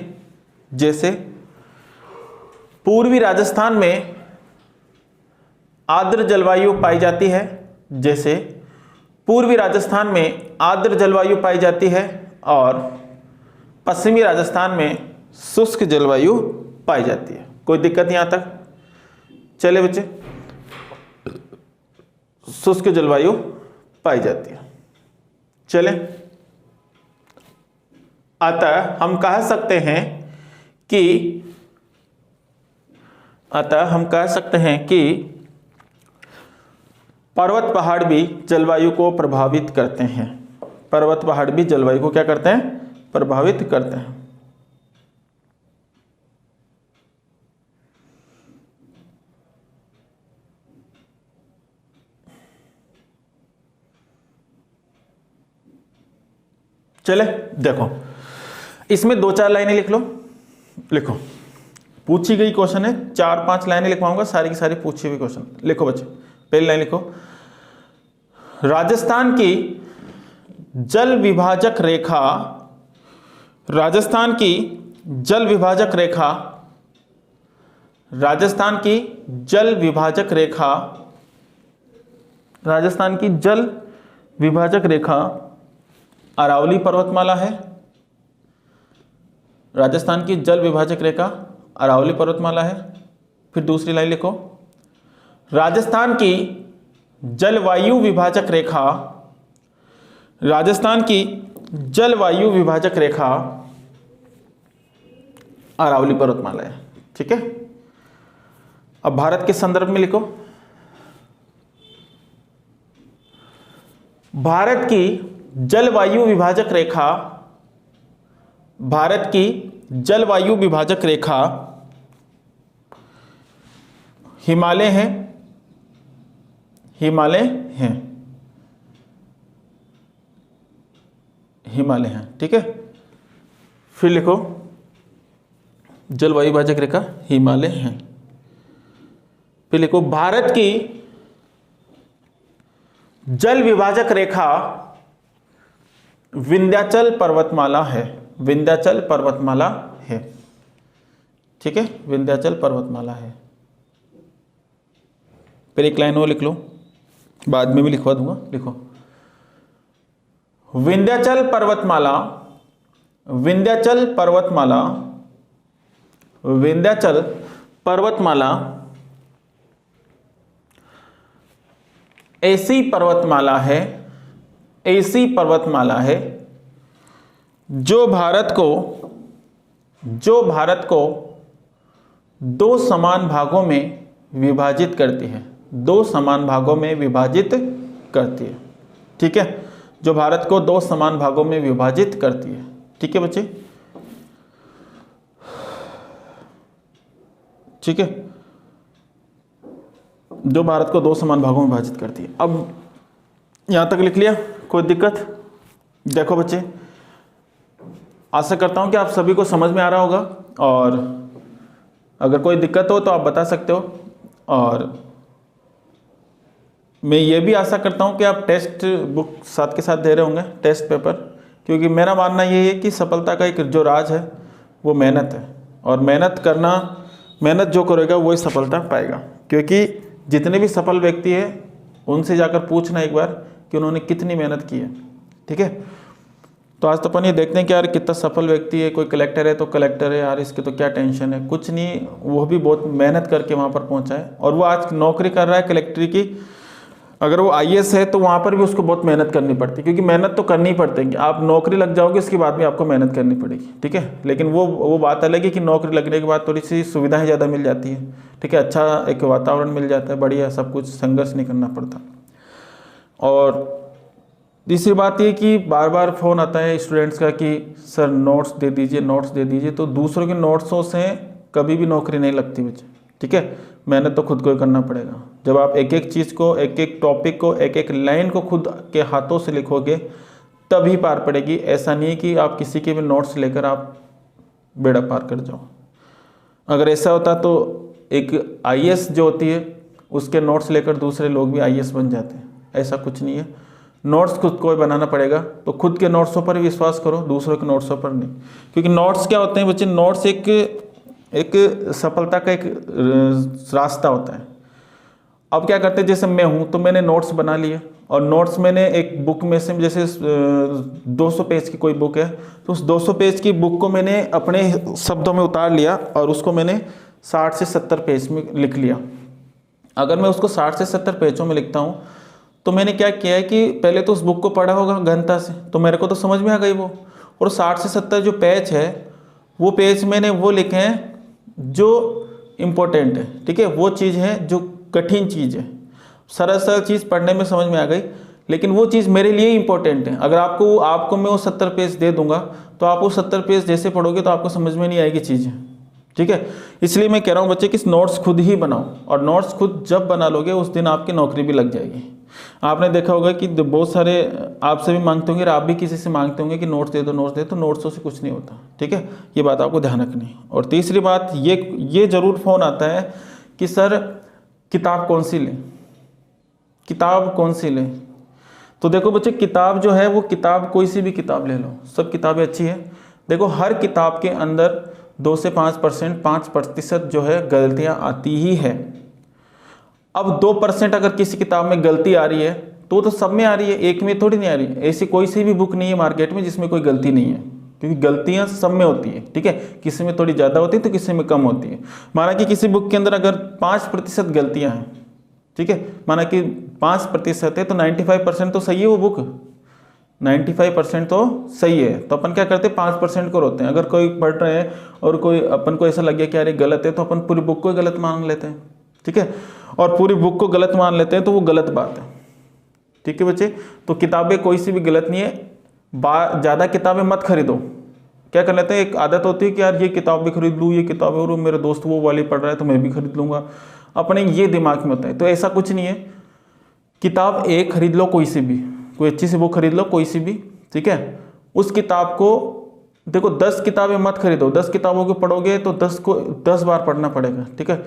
पूर्वी राजस्थान में आर्द्र जलवायु पाई जाती है, जैसे पूर्वी राजस्थान में आर्द्र जलवायु पाई जाती है, और पश्चिमी राजस्थान में शुष्क जलवायु पाई जाती है। कोई दिक्कत यहां तक? चले बच्चे, शुष्क जलवायु पाई जाती है। चले, अतः हम कह सकते हैं कि अतः हम कह सकते हैं कि पर्वत पहाड़ भी जलवायु को प्रभावित करते हैं। पर्वत पहाड़ भी जलवायु को क्या करते हैं? प्रभावित करते हैं। चले देखो, इसमें 2-4 लाइनें लिख लो। लिखो, पूछी गई क्वेश्चन है, 4-5 लाइनें लिखवाऊंगा, सारी की सारी पूछी हुई क्वेश्चन। लिखो बच्चे, पहली लाइन लिखो, राजस्थान की जल विभाजक रेखा, राजस्थान की जल विभाजक रेखा, राजस्थान की जल विभाजक रेखा, राजस्थान की जल विभाजक रेखा अरावली पर्वतमाला है। राजस्थान की जल विभाजक रेखा अरावली पर्वतमाला है। फिर दूसरी लाइन लिखो, राजस्थान की जलवायु विभाजक रेखा, राजस्थान की जलवायु विभाजक रेखा अरावली पर्वतमाला है। ठीक है, अब भारत के संदर्भ में लिखो, भारत की जलवायु विभाजक रेखा, भारत की जलवायु विभाजक रेखा हिमालय है, हिमालय हैं, हिमालय हैं। ठीक है, फिर लिखो जलवायु विभाजक रेखा हिमालय हैं। फिर लिखो भारत की जल विभाजक रेखा विंध्याचल पर्वतमाला है, विंध्याचल पर्वतमाला है। ठीक है, विंध्याचल पर्वतमाला है। फिर एक लाइन और लिख लो, बाद में भी लिखवा दूंगा। लिखो विंध्याचल पर्वतमाला, विंध्याचल पर्वतमाला, विंध्याचल पर्वतमाला ऐसी पर्वतमाला है, ऐसी पर्वतमाला है जो भारत को, जो भारत को 2 समान भागों में विभाजित करती है, 2 समान भागों में विभाजित करती है। ठीक है, जो भारत को 2 समान भागों में विभाजित करती है। ठीक है बच्चे, ठीक है, जो भारत को 2 समान भागों में विभाजित करती है। अब यहां तक लिख लिया, कोई दिक्कत? देखो बच्चे, आशा करता हूं कि आप सभी को समझ में आ रहा होगा, और अगर कोई दिक्कत हो तो आप बता सकते हो। और मैं ये भी आशा करता हूं कि आप टेस्ट बुक साथ के साथ दे रहे होंगे, टेस्ट पेपर, क्योंकि मेरा मानना ये है कि सफलता का एक जो राज है वो मेहनत है, और मेहनत करना, मेहनत जो करेगा वही सफलता पाएगा। क्योंकि जितने भी सफल व्यक्ति हैं उनसे जाकर पूछना एक बार कि उन्होंने कितनी मेहनत की है। ठीक है, तो आज तो अपन ये देखते हैं कि यार कितना सफल व्यक्ति है, कोई कलेक्टर है तो कलेक्टर है यार, इसकी तो क्या टेंशन है, कुछ नहीं, वो भी बहुत मेहनत करके वहाँ पर पहुँचा है, और वो आज नौकरी कर रहा है कलेक्ट्री की। अगर वो IAS है तो वहाँ पर भी उसको बहुत मेहनत करनी पड़ती है, क्योंकि मेहनत तो करनी पड़ती है। आप नौकरी लग जाओगे इसके बाद भी आपको मेहनत करनी पड़ेगी। ठीक है, लेकिन वो बात अलग है कि नौकरी लगने के बाद थोड़ी सी सुविधाएं ज़्यादा मिल जाती है। ठीक है, अच्छा एक वातावरण मिल जाता है, बढ़िया, सब कुछ संघर्ष नहीं करना पड़ता। और तीसरी बात ये कि बार बार फ़ोन आता है स्टूडेंट्स का कि सर नोट्स दे दीजिए, नोट्स दे दीजिए, तो दूसरों के नोट्सों से कभी भी नौकरी नहीं लगती बच्चे। ठीक है, मेहनत तो खुद को ही करना पड़ेगा। जब आप एक एक चीज़ को, एक एक टॉपिक को, एक एक लाइन को खुद के हाथों से लिखोगे तभी पार पड़ेगी। ऐसा नहीं है कि आप किसी के भी नोट्स लेकर आप बेड़ा पार कर जाओ। अगर ऐसा होता तो एक IAS जो होती है उसके नोट्स लेकर दूसरे लोग भी IAS बन जाते हैं। ऐसा कुछ नहीं है, नोट्स खुद को बनाना पड़ेगा। तो खुद के नोट्सों पर विश्वास करो, दूसरों के नोट्सों पर नहीं। क्योंकि नोट्स क्या होते हैं बच्चे, नोट्स एक सफलता का एक रास्ता होता है। अब क्या करते हैं, जैसे मैं हूँ तो मैंने नोट्स बना लिए, और नोट्स मैंने एक बुक में से, जैसे 200 पेज की कोई बुक है तो उस 200 पेज की बुक को मैंने अपने शब्दों में उतार लिया और उसको मैंने 60 से 70 पेज में लिख लिया। अगर मैं उसको 60 से 70 पेजों में लिखता हूँ तो मैंने क्या किया है कि पहले तो उस बुक को पढ़ा होगा गहनता से, तो मेरे को तो समझ में आ गई वो। और 60 से 70 जो पेज है वो पेज मैंने वो लिखे हैं जो इम्पोर्टेंट है, ठीक है। वो चीज़ है जो कठिन चीज़ है, सरल सरल चीज़ पढ़ने में समझ में आ गई, लेकिन वो चीज़ मेरे लिए इंपॉर्टेंट है। अगर आपको मैं वो 70 पेज दे दूंगा तो आप वो 70 पेज जैसे पढ़ोगे तो आपको समझ में नहीं आएगी चीज़ें, ठीक है। इसलिए मैं कह रहा हूँ बच्चे कि नोट्स खुद ही बनाओ, और नोट्स खुद जब बना लोगे उस दिन आपकी नौकरी भी लग जाएगी। आपने देखा होगा कि बहुत सारे आपसे भी मांगते होंगे, आप भी किसी से मांगते होंगे कि नोट्स दे दो, नोट्स दे, तो नोट्सों से कुछ नहीं होता, ठीक है। ये बात आपको ध्यान रखनी है। और तीसरी बात, ये जरूर फ़ोन आता है कि सर किताब कौन सी लें, किताब कौन सी लें। तो देखो बच्चे, किताब जो है वो किताब कोई सी भी किताब ले लो, सब किताबें अच्छी है। देखो हर किताब के अंदर 2 से 5% जो है गलतियां आती ही है। अब 2% अगर किसी किताब में गलती आ रही है तो सब में आ रही है, एक में थोड़ी नहीं आ रही है। ऐसी कोई सी भी बुक नहीं है मार्केट में जिसमें कोई गलती नहीं है, क्योंकि गलतियां सब में होती है, ठीक है। किसी में थोड़ी ज़्यादा होती है तो किसी में कम होती है। माना कि किसी बुक के अंदर अगर 5% गलतियाँ हैं, ठीक है, माना कि 5% है तो 95% तो सही है वो बुक, 95% तो सही है। तो अपन क्या करते हैं, 5% को रोते हैं। अगर कोई पढ़ रहे हैं और कोई अपन को ऐसा लग गया कि यार ये गलत है, तो अपन पूरी बुक को ही गलत मान लेते हैं, ठीक है। और पूरी बुक को गलत मान लेते हैं तो वो गलत बात है, ठीक है बच्चे। तो किताबें कोई सी भी गलत नहीं है। ज़्यादा किताबें मत खरीदो। क्या कर लेते हैं, एक आदत होती है कि यार ये किताब भी खरीद लूँ, ये किताब और मेरे दोस्त वो वाली पढ़ रहा है तो मैं भी खरीद लूँगा, अपने ये दिमाग में होता है। तो ऐसा कुछ नहीं है, किताब एक खरीद लो, कोई सी भी, कोई अच्छी सी बुक खरीद लो, कोई सी भी, ठीक है। उस किताब को देखो, 10 किताबें मत खरीदो, 10 किताबों को पढ़ोगे तो 10 को 10 बार पढ़ना पड़ेगा, ठीक है,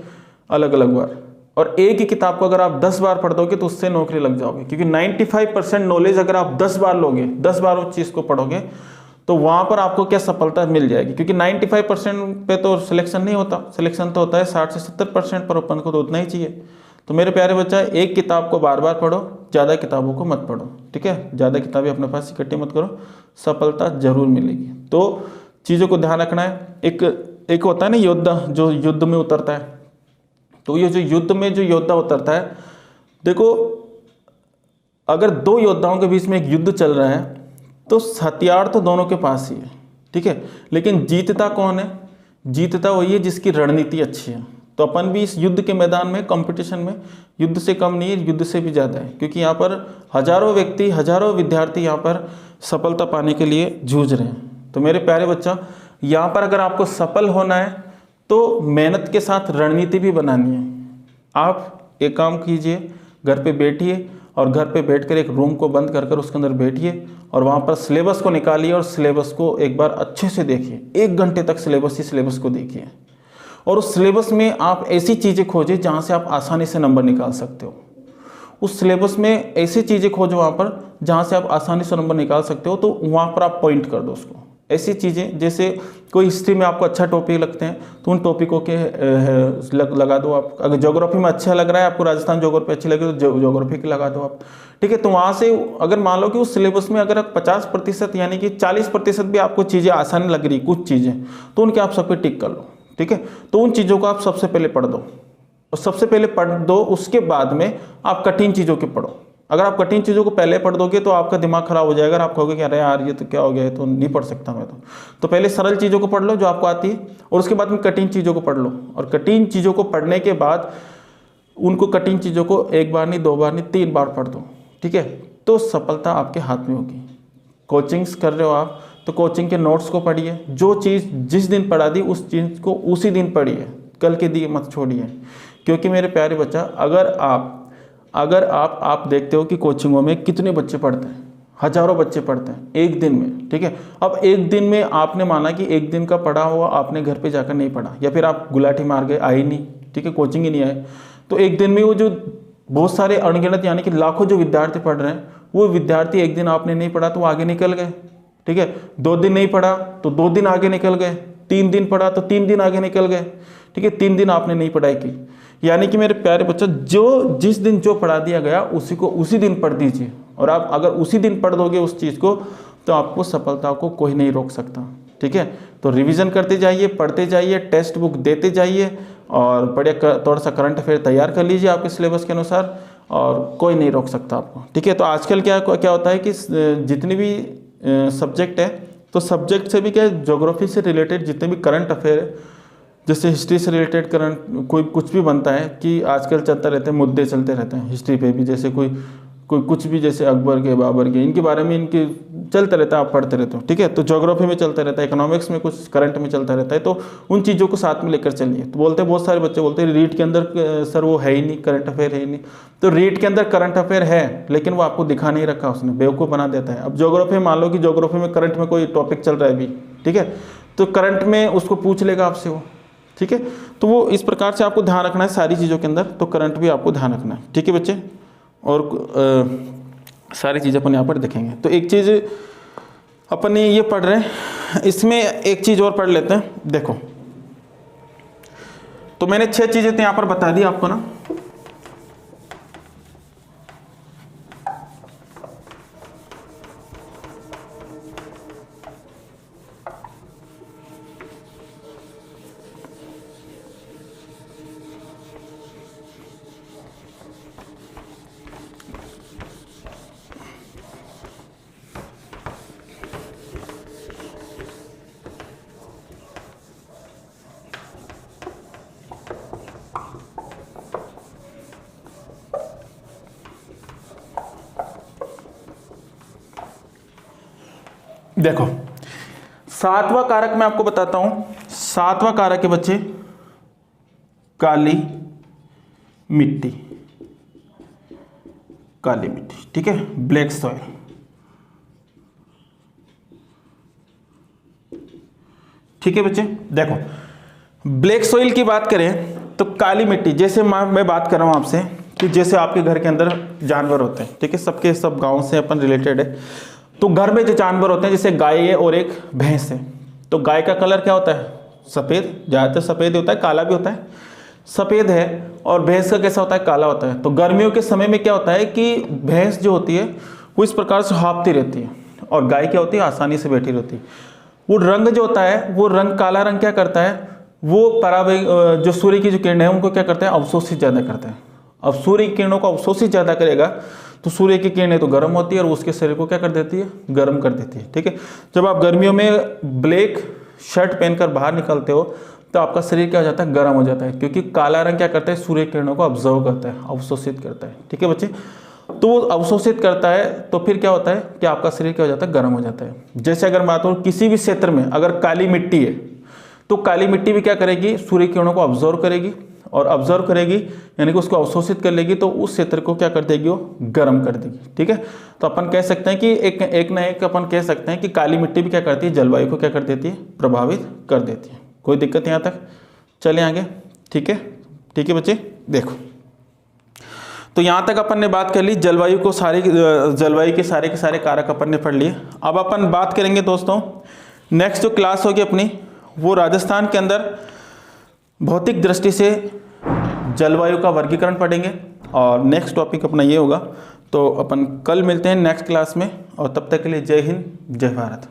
अलग अलग बार। और एक ही किताब को अगर आप 10 बार पढ़ दोगे तो उससे नौकरी लग जाओगे, क्योंकि 95% नॉलेज अगर आप 10 बार लोगे, 10 बार उस चीज़ को पढ़ोगे तो वहाँ पर आपको क्या सफलता मिल जाएगी। क्योंकि 95% पे तो सिलेक्शन नहीं होता, सिलेक्शन तो होता है 60 से 70% पर, अपन को तो उतना ही चाहिए। तो मेरे प्यारे बच्चा, एक किताब को बार बार पढ़ो, ज़्यादा किताबों को मत पढ़ो, ठीक है। ज़्यादा किताबें अपने पास इकट्ठी मत करो, सफलता जरूर मिलेगी। तो चीज़ों को ध्यान रखना है। एक होता है ना योद्धा, जो युद्ध में उतरता है, तो ये जो युद्ध में जो योद्धा उतरता है, देखो अगर 2 योद्धाओं के बीच में एक युद्ध चल रहा है तो हथियार तो दोनों के पास ही है, ठीक है, लेकिन जीतता कौन है, जीतता वही है जिसकी रणनीति अच्छी है। तो अपन भी इस युद्ध के मैदान में, कंपटीशन में, युद्ध से कम नहीं है, युद्ध से भी ज़्यादा है, क्योंकि यहाँ पर हजारों व्यक्ति, हजारों विद्यार्थी यहाँ पर सफलता पाने के लिए जूझ रहे हैं। तो मेरे प्यारे बच्चा, यहाँ पर अगर आपको सफल होना है तो मेहनत के साथ रणनीति भी बनानी है। आप एक काम कीजिए, घर पे बैठिए और घर पे बैठकर एक रूम को बंद कर उसके अंदर बैठिए और वहाँ पर सिलेबस को निकालिए और सिलेबस को एक बार अच्छे से देखिए। 1 घंटे तक सिलेबस को देखिए और उस सिलेबस में आप ऐसी चीज़ें खोजें जहाँ से आप आसानी से नंबर निकाल सकते हो। उस सिलेबस में ऐसी चीज़ें खोजो वहाँ पर जहाँ से आप आसानी से नंबर निकाल सकते हो, तो वहाँ पर आप पॉइंट कर दो उसको। ऐसी चीज़ें, जैसे कोई हिस्ट्री में आपको अच्छा टॉपिक लगते हैं तो उन टॉपिकों के लगा दो आप। अगर ज्योग्राफी में अच्छा लग रहा है आपको, राजस्थान ज्योग्राफी अच्छी लगे तो ज्योग्राफी की लगा दो आप, ठीक है। तो वहाँ से अगर मान लो कि उस सिलेबस में अगर 50% यानी कि 40% भी आपको चीज़ें आसान लग रही, कुछ चीज़ें, तो उनके आप सब पे टिक कर लो, ठीक है। तो उन चीज़ों को आप सबसे पहले पढ़ दो, और सबसे पहले पढ़ दो, उसके बाद में आप कठिन चीज़ों के पढ़ो। अगर आप कठिन चीज़ों को पहले पढ़ दोगे तो आपका दिमाग खराब हो जाएगा, आप कहोगे कि अरे यार ये तो क्या हो गया, तो नहीं पढ़ सकता मैं तो पहले सरल चीज़ों को पढ़ लो जो आपको आती है, और उसके बाद में कठिन चीज़ों को पढ़ लो। और कठिन चीज़ों को पढ़ने के बाद उनको, कठिन चीज़ों को 1 बार नहीं, 2 बार नहीं, 3 बार पढ़ दो, ठीक है। तो सफलता आपके हाथ में होगी। कोचिंग्स कर रहे हो आप तो कोचिंग के नोट्स को पढ़िए, जो चीज़ जिस दिन पढ़ा दी उस चीज़ को उसी दिन पढ़िए, कल के दिए मत छोड़िए। क्योंकि मेरे प्यारे बच्चा, अगर आप देखते हो कि कोचिंगों में कितने बच्चे पढ़ते हैं, हजारों बच्चे पढ़ते हैं एक दिन में, ठीक है। अब एक दिन में आपने माना कि एक दिन का पढ़ा हुआ आपने घर पे जाकर नहीं पढ़ा, या फिर आप गुलाठी मार गए, आए नहीं, ठीक है, कोचिंग ही नहीं आए, तो एक दिन में वो जो बहुत सारे अनगिनत यानी कि लाखों जो विद्यार्थी पढ़ रहे हैं, वो विद्यार्थी एक दिन आपने नहीं पढ़ा तो आगे निकल गए, ठीक है। 2 दिन नहीं पढ़ा तो 2 दिन आगे निकल गए, 3 दिन पढ़ा तो 3 दिन आगे निकल गए, ठीक है। 3 दिन आपने नहीं पढ़ाई की। यानी कि मेरे प्यारे बच्चों, जो जिस दिन जो पढ़ा दिया गया उसी को उसी दिन पढ़ दीजिए, और आप अगर उसी दिन पढ़ दोगे उस चीज़ को तो आपको सफलता को कोई नहीं रोक सकता, ठीक है। तो रिवीजन करते जाइए, पढ़ते जाइए, टेक्स्ट बुक देते जाइए, और बढ़िया थोड़ा सा करंट अफेयर तैयार कर लीजिए आपके सिलेबस के अनुसार, और कोई नहीं रोक सकता आपको, ठीक है। तो आजकल क्या होता है कि जितनी भी सब्जेक्ट है, तो सब्जेक्ट से भी क्या, ज्योग्राफी से रिलेटेड जितने भी करंट अफेयर है जैसे हिस्ट्री से रिलेटेड करंट कोई कुछ भी बनता है कि आजकल चलता रहता है, मुद्दे चलते रहते हैं हिस्ट्री पे भी, जैसे कोई कुछ भी, जैसे अकबर के, बाबर के, इनके बारे में इनके चलता रहता है, आप पढ़ते रहते हो, ठीक है। तो ज्योग्राफी में चलता रहता है, इकोनॉमिक्स में कुछ करंट में चलता रहता है, तो उन चीज़ों को साथ में लेकर चलिए। तो बोलते हैं, बहुत सारे बच्चे बोलते हैं रीट के अंदर सर वो है ही नहीं, करंट अफेयर है ही नहीं। तो रीट के अंदर करंट अफेयर है, लेकिन वो आपको दिखा नहीं रखा, उसने बेवकूफ़ बना देता है। अब ज्योग्राफी, मान लो कि ज्योग्राफी में करंट में कोई टॉपिक चल रहा है अभी, ठीक है, तो करंट में उसको पूछ लेगा आपसे वो, ठीक है। तो वो इस प्रकार से आपको ध्यान रखना है सारी चीज़ों के अंदर, तो करंट भी आपको ध्यान रखना है, ठीक है बच्चे। और सारी चीज़ अपन यहाँ पर देखेंगे। तो एक चीज़ अपन ये पढ़ रहे हैं, इसमें एक चीज़ और पढ़ लेते हैं। देखो, तो मैंने 6 चीज़ें तो यहाँ पर बता दी आपको ना। देखो, 7वां कारक मैं आपको बताता हूं। 7वां कारक है बच्चे काली मिट्टी, काली मिट्टी, ठीक है, ब्लैक सॉइल। ठीक है बच्चे, देखो ब्लैक सॉइल की बात करें तो काली मिट्टी, जैसे मैं बात कर रहा हूं आपसे कि जैसे आपके घर के अंदर जानवर होते हैं, ठीक है, सबके सब गांव से अपन रिलेटेड है। तो घर में जो जानवर होते हैं, जैसे गाय है और एक भैंस है, तो गाय का कलर क्या होता है? सफ़ेद, ज़्यादातर सफ़ेद होता है, काला भी होता है, सफ़ेद है। और भैंस का कैसा होता है? काला होता है। तो गर्मियों के समय में क्या होता है कि भैंस जो होती है वो इस प्रकार से हाँफती रहती है, और गाय क्या होती है? आसानी से बैठी रहती है। वो रंग जो होता है, वो रंग, काला रंग क्या करता है? वो पराबैंगनी जो सूर्य की जो किरणें हैं उनको क्या करता है? अवशोषित ज़्यादा करता है। अब सूर्य की किरणों को अवशोषित ज़्यादा करेगा तो सूर्य की किरणें तो गर्म होती है और उसके शरीर को क्या कर देती है? गर्म कर देती है, ठीक है। जब आप गर्मियों में ब्लैक शर्ट पहनकर बाहर निकलते हो तो आपका शरीर क्या हो जाता है? गर्म हो जाता है, क्योंकि काला रंग क्या करता है? सूर्य किरणों को ऑब्जर्व करता है, अवशोषित करता है, ठीक है बच्चे। तो वो अवशोषित करता है तो फिर क्या होता है कि आपका शरीर क्या हो जाता है? गर्म हो जाता है। जैसे अगर बात हो किसी भी क्षेत्र में अगर काली मिट्टी है तो काली मिट्टी भी क्या करेगी? सूर्य किरणों को ऑब्जर्व करेगी, और ऑब्जर्व करेगी यानी कि उसको अवशोषित कर लेगी, तो उस क्षेत्र को क्या कर देगी? वो गर्म कर देगी, ठीक है। तो अपन कह सकते हैं कि एक ना एक अपन कह सकते हैं कि काली मिट्टी भी क्या करती है? जलवायु को क्या कर देती है? प्रभावित कर देती है। कोई दिक्कत यहाँ तक? चले आगे, ठीक है, ठीक है बच्चे। देखो, तो यहाँ तक अपन ने बात कर ली जलवायु को, जलवायु के सारे कारक अपन ने पढ़ लिए। अब अपन बात करेंगे दोस्तों, नेक्स्ट जो क्लास होगी अपनी वो राजस्थान के अंदर भौतिक दृष्टि से जलवायु का वर्गीकरण पढ़ेंगे, और नेक्स्ट टॉपिक अपना ये होगा। तो अपन कल मिलते हैं नेक्स्ट क्लास में, और तब तक के लिए जय हिंद, जय भारत।